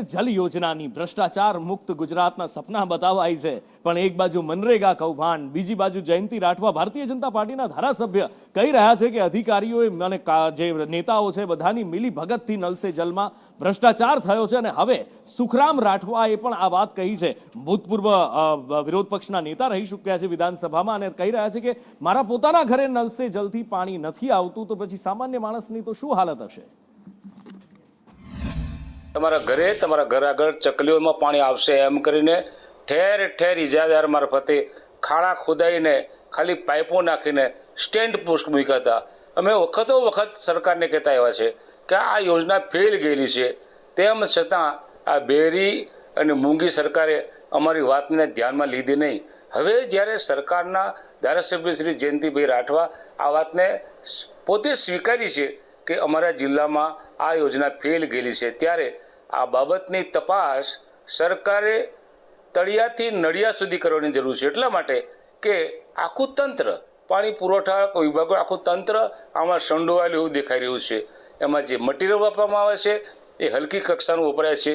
જલ યોજનાની ભ્રષ્ટાચાર મુક્ત ગુજરાતના સપના બતાવાય છે, પણ એક બાજુ મનરેગા કૌભાંડ, બીજી બાજુ જયંતિ રાઠવા ભારતીય જનતા પાર્ટીના ધારાસભ્ય કહી રહ્યા છે કે અધિકારીઓએ અને જે નેતાઓ છે બધાની મિલી ભગતથી નલ સે જલમાં ભ્રષ્ટાચાર થયો છે. અને હવે સુખરામ રાઠવાએ પણ આ વાત કહી છે. ભૂતપૂર્વ વિરોધ પક્ષના નેતા રહી ચૂક્યા છે વિધાનસભામાં અને કહી રહ્યા છે કે મારા પોતાના ઘરે નલ સે જલથી પાણી નથી આવતું, તો પછી સામાન્ય માણસની તો શું હાલત હશે? તમારા ઘરે તમારા ઘર આગળ ચકલીઓમાં પાણી આવશે એમ કરીને ઠેર ઠેર ઇજાદાર મારફતે ખાડા ખોદાઈને ખાલી પાઇપો નાખીને સ્ટેન્ડ પોસ્ટ મૂક્યા હતા. અમે વખતો વખત સરકારને કહેતા આવ્યા છે કે આ યોજના ફેલ ગયેલી છે, તેમ છતાં આ બેરી અને મૂંગી સરકારે અમારી વાતને ધ્યાનમાં લીધી નહીં. હવે જ્યારે સરકારના ધારાસભ્ય શ્રી જયંતિભાઈ રાઠવા આ વાતને પોતે સ્વીકારી છે કે અમારા જિલ્લામાં આ યોજના ફેલ ગયેલી છે, ત્યારે આ બાબતની તપાસ સરકારે તળિયાથી નળિયા સુધી કરવાની જરૂર છે. એટલા માટે કે આખું તંત્ર, પાણી પુરવઠા વિભાગ આખું તંત્ર આમાં સંડોવાયેલું એવું દેખાઈ રહ્યું છે. એમાં જે મટીરિયલ વાપરવામાં આવે છે એ હલકી કક્ષાનું વપરાય છે.